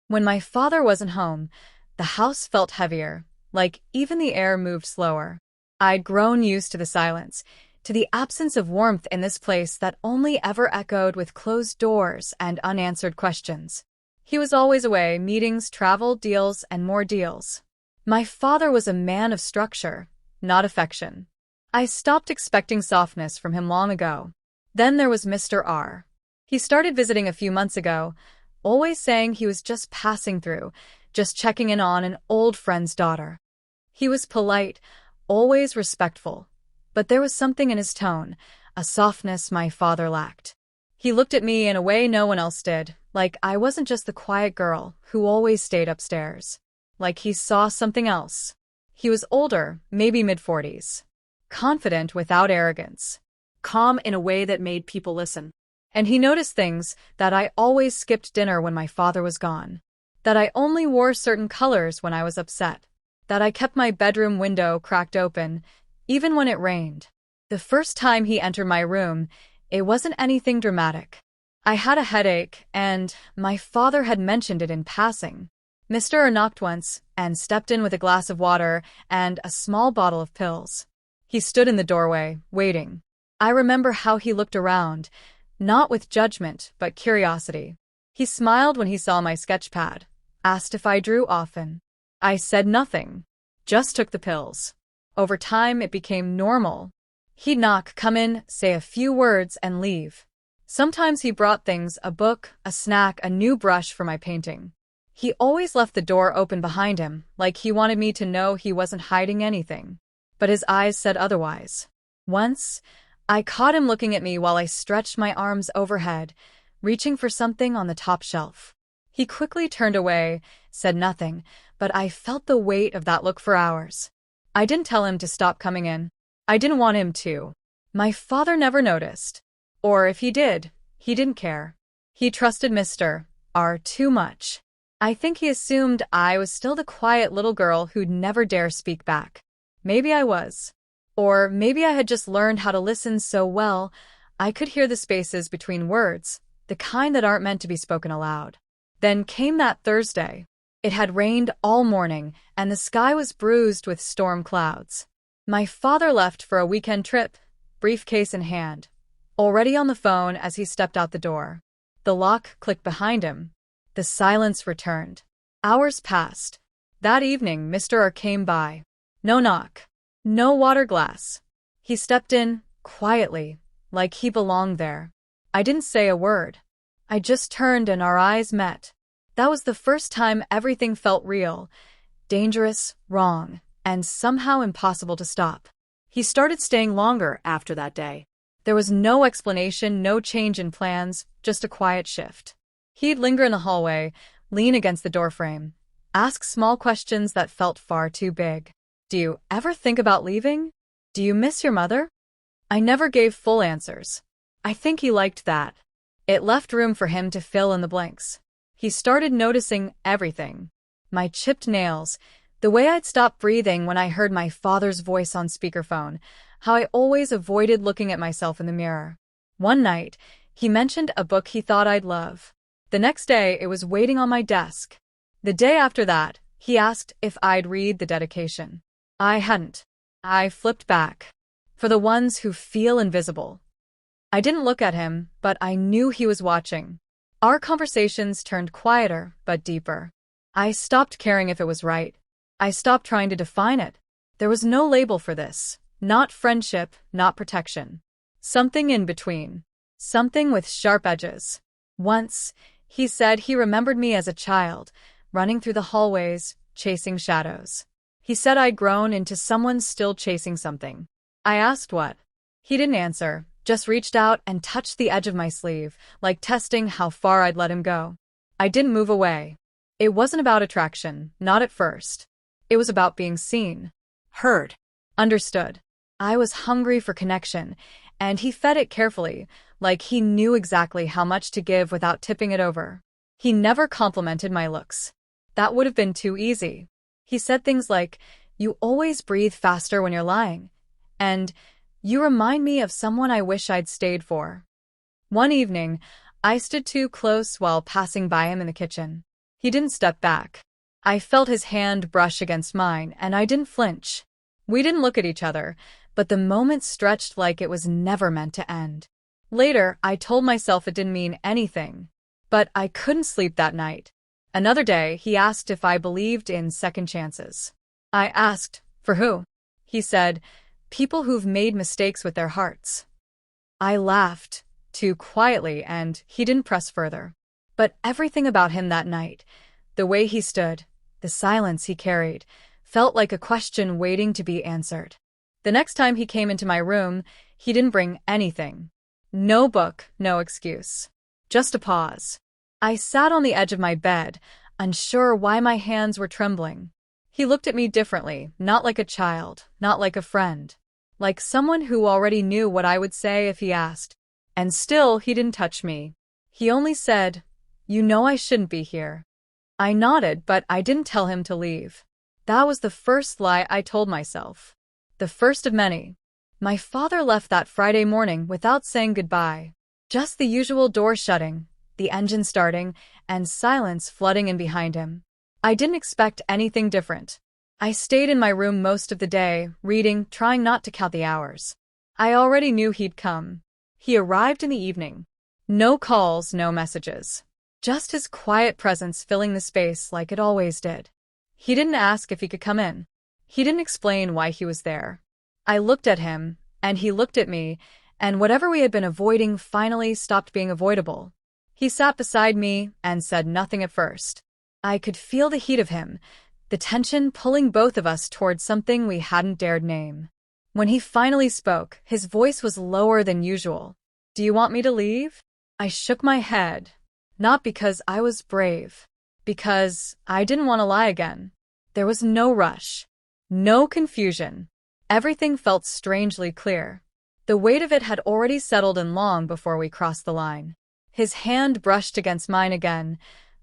When my father wasn't home, the house felt heavier, like even the air moved slower. I'd grown used to the silence, to the absence of warmth in this place that only ever echoed with closed doors and unanswered questions. He was always away, meetings, travel, deals, and more deals. My father was a man of structure, not affection. I stopped expecting softness from him long ago. Then there was Mr. R. He started visiting a few months ago, always saying he was just passing through, just checking in on an old friend's daughter. He was polite, always respectful, but there was something in his tone, a softness my father lacked. He looked at me in a way no one else did, like I wasn't just the quiet girl who always stayed upstairs. Like he saw something else. He was older, maybe mid-40s. Confident without arrogance. Calm in a way that made people listen. And he noticed things, that I always skipped dinner when my father was gone. That I only wore certain colors when I was upset. That I kept my bedroom window cracked open, even when it rained. The first time he entered my room, it wasn't anything dramatic. I had a headache, and my father had mentioned it in passing. Mr. R knocked once, and stepped in with a glass of water and a small bottle of pills. He stood in the doorway, waiting. I remember how he looked around, not with judgment, but curiosity. He smiled when he saw my sketch pad, asked if I drew often. I said nothing, just took the pills. Over time, it became normal. He'd knock, come in, say a few words, and leave. Sometimes he brought things, a book, a snack, a new brush for my painting. He always left the door open behind him, like he wanted me to know he wasn't hiding anything. But his eyes said otherwise. Once, I caught him looking at me while I stretched my arms overhead, reaching for something on the top shelf. He quickly turned away, said nothing, but I felt the weight of that look for hours. I didn't tell him to stop coming in. I didn't want him to. My father never noticed. Or if he did, he didn't care. He trusted Mr. R too much. I think he assumed I was still the quiet little girl who'd never dare speak back. Maybe I was. Or maybe I had just learned how to listen so well, I could hear the spaces between words, the kind that aren't meant to be spoken aloud. Then came that Thursday. It had rained all morning, and the sky was bruised with storm clouds. My father left for a weekend trip, briefcase in hand, already on the phone as he stepped out the door. The lock clicked behind him. The silence returned. Hours passed. That evening, Mr. R came by. No knock. No water glass. He stepped in, quietly, like he belonged there. I didn't say a word. I just turned and our eyes met. That was the first time everything felt real, dangerous, wrong, and somehow impossible to stop. He started staying longer after that day. There was no explanation, no change in plans, just a quiet shift. He'd linger in the hallway, lean against the doorframe, ask small questions that felt far too big. Do you ever think about leaving? Do you miss your mother? I never gave full answers. I think he liked that. It left room for him to fill in the blanks. He started noticing everything. My chipped nails, the way I'd stop breathing when I heard my father's voice on speakerphone, how I always avoided looking at myself in the mirror. One night, he mentioned a book he thought I'd love. The next day, it was waiting on my desk. The day after that, he asked if I'd read the dedication. I hadn't. I flipped back. For the ones who feel invisible. I didn't look at him, but I knew he was watching. Our conversations turned quieter, but deeper. I stopped caring if it was right. I stopped trying to define it. There was no label for this. Not friendship, not protection. Something in between. Something with sharp edges. Once, he said he remembered me as a child, running through the hallways, chasing shadows. He said I'd grown into someone still chasing something. I asked what. He didn't answer, just reached out and touched the edge of my sleeve, like testing how far I'd let him go. I didn't move away. It wasn't about attraction, not at first. It was about being seen, heard, understood. I was hungry for connection, and he fed it carefully, like he knew exactly how much to give without tipping it over. He never complimented my looks. That would have been too easy. He said things like, "You always breathe faster when you're lying," and "You remind me of someone I wish I'd stayed for." One evening, I stood too close while passing by him in the kitchen. He didn't step back. I felt his hand brush against mine, and I didn't flinch. We didn't look at each other, but the moment stretched like it was never meant to end. Later, I told myself it didn't mean anything. But I couldn't sleep that night. Another day, he asked if I believed in second chances. I asked, for who? He said, people who've made mistakes with their hearts. I laughed, too quietly, and he didn't press further. But everything about him that night, the way he stood, the silence he carried, felt like a question waiting to be answered. The next time he came into my room, he didn't bring anything. No book, no excuse. Just a pause. I sat on the edge of my bed, unsure why my hands were trembling. He looked at me differently, not like a child, not like a friend. Like someone who already knew what I would say if he asked. And still, he didn't touch me. He only said, "You know I shouldn't be here." I nodded, but I didn't tell him to leave. That was the first lie I told myself. The first of many. My father left that Friday morning without saying goodbye. Just the usual door shutting, the engine starting, and silence flooding in behind him. I didn't expect anything different. I stayed in my room most of the day, reading, trying not to count the hours. I already knew he'd come. He arrived in the evening. No calls, no messages. Just his quiet presence filling the space like it always did. He didn't ask if he could come in. He didn't explain why he was there. I looked at him, and he looked at me, and whatever we had been avoiding finally stopped being avoidable. He sat beside me and said nothing at first. I could feel the heat of him, the tension pulling both of us towards something we hadn't dared name. When he finally spoke, his voice was lower than usual. "Do you want me to leave?" I shook my head. Not because I was brave. Because I didn't want to lie again. There was no rush. No confusion. Everything felt strangely clear. The weight of it had already settled in long before we crossed the line. His hand brushed against mine again,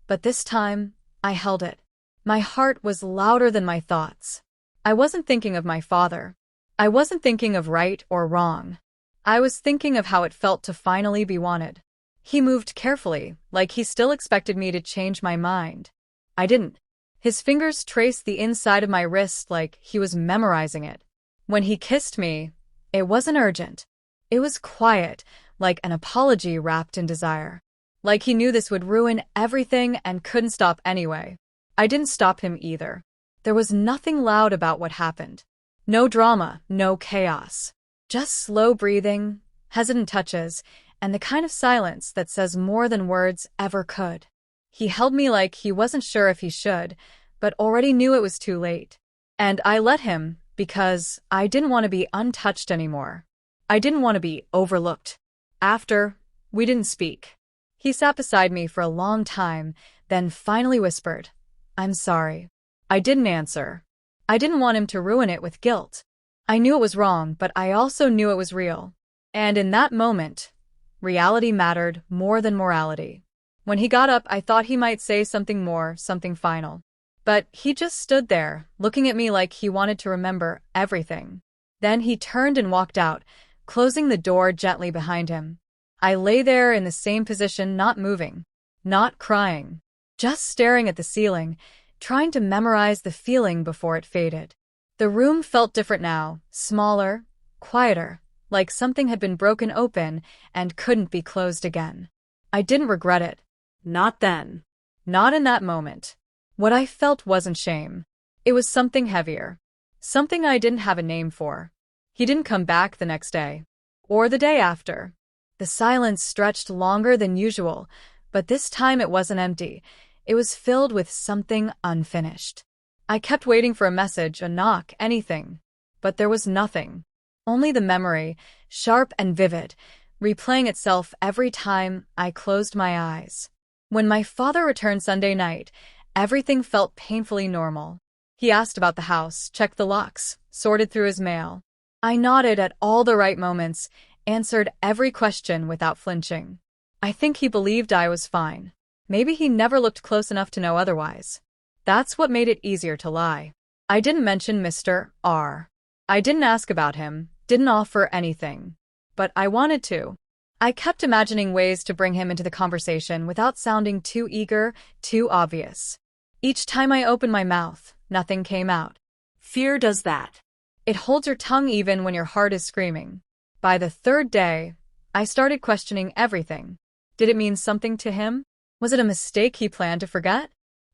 but this time, I held it. My heart was louder than my thoughts. I wasn't thinking of my father. I wasn't thinking of right or wrong. I was thinking of how it felt to finally be wanted. He moved carefully, like he still expected me to change my mind. I didn't. His fingers traced the inside of my wrist like he was memorizing it. When he kissed me, it wasn't urgent. It was quiet, like an apology wrapped in desire. Like he knew this would ruin everything and couldn't stop anyway. I didn't stop him either. There was nothing loud about what happened. No drama, no chaos. Just slow breathing, hesitant touches, and the kind of silence that says more than words ever could. He held me like he wasn't sure if he should, but already knew it was too late. And I let him, because I didn't want to be untouched anymore. I didn't want to be overlooked. After, we didn't speak. He sat beside me for a long time, then finally whispered, "I'm sorry." I didn't answer. I didn't want him to ruin it with guilt. I knew it was wrong, but I also knew it was real. And in that moment, reality mattered more than morality. When he got up, I thought he might say something more, something final. But he just stood there, looking at me like he wanted to remember everything. Then he turned and walked out, closing the door gently behind him. I lay there in the same position, not moving, not crying, just staring at the ceiling, trying to memorize the feeling before it faded. The room felt different now, smaller, quieter, like something had been broken open and couldn't be closed again. I didn't regret it. Not then. Not in that moment. What I felt wasn't shame. It was something heavier. Something I didn't have a name for. He didn't come back the next day. Or the day after. The silence stretched longer than usual, but this time it wasn't empty. It was filled with something unfinished. I kept waiting for a message, a knock, anything. But there was nothing. Only the memory, sharp and vivid, replaying itself every time I closed my eyes. When my father returned Sunday night, everything felt painfully normal. He asked about the house, checked the locks, sorted through his mail. I nodded at all the right moments, answered every question without flinching. I think he believed I was fine. Maybe he never looked close enough to know otherwise. That's what made it easier to lie. I didn't mention Mr. R. I didn't ask about him, didn't offer anything. But I wanted to. I kept imagining ways to bring him into the conversation without sounding too eager, too obvious. Each time I opened my mouth, nothing came out. Fear does that. It holds your tongue even when your heart is screaming. By the third day, I started questioning everything. Did it mean something to him? Was it a mistake he planned to forget?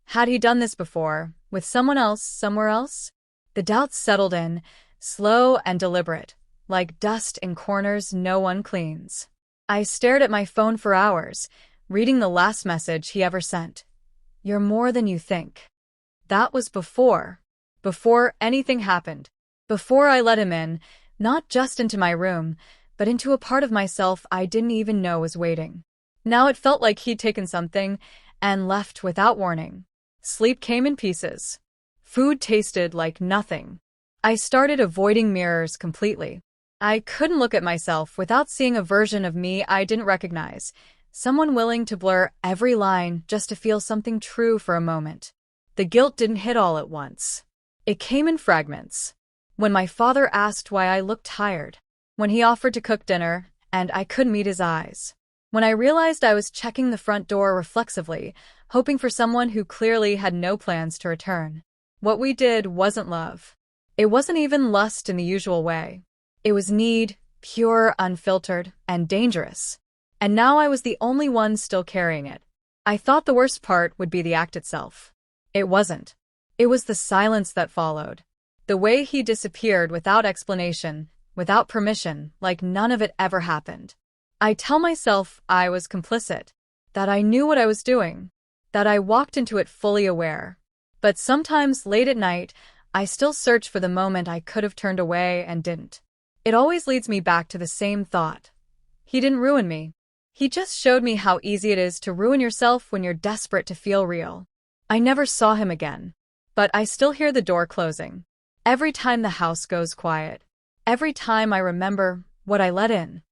Had he done this before, with someone else, somewhere else? The doubts settled in, slow and deliberate, like dust in corners no one cleans. I stared at my phone for hours, reading the last message he ever sent. "You're more than you think." That was before anything happened. Before I let him in, not just into my room, but into a part of myself I didn't even know was waiting. Now it felt like he'd taken something and left without warning. Sleep came in pieces. Food tasted like nothing. I started avoiding mirrors completely. I couldn't look at myself without seeing a version of me I didn't recognize, someone willing to blur every line just to feel something true for a moment. The guilt didn't hit all at once. It came in fragments. When my father asked why I looked tired, when he offered to cook dinner, and I couldn't meet his eyes, when I realized I was checking the front door reflexively, hoping for someone who clearly had no plans to return. What we did wasn't love. It wasn't even lust in the usual way. It was need, pure, unfiltered, and dangerous. And now I was the only one still carrying it. I thought the worst part would be the act itself. It wasn't. It was the silence that followed. The way he disappeared without explanation, without permission, like none of it ever happened. I tell myself I was complicit, that I knew what I was doing, that I walked into it fully aware. But sometimes, late at night, I still search for the moment I could have turned away and didn't. It always leads me back to the same thought. He didn't ruin me. He just showed me how easy it is to ruin yourself when you're desperate to feel real. I never saw him again. But I still hear the door closing. Every time the house goes quiet. Every time I remember what I let in.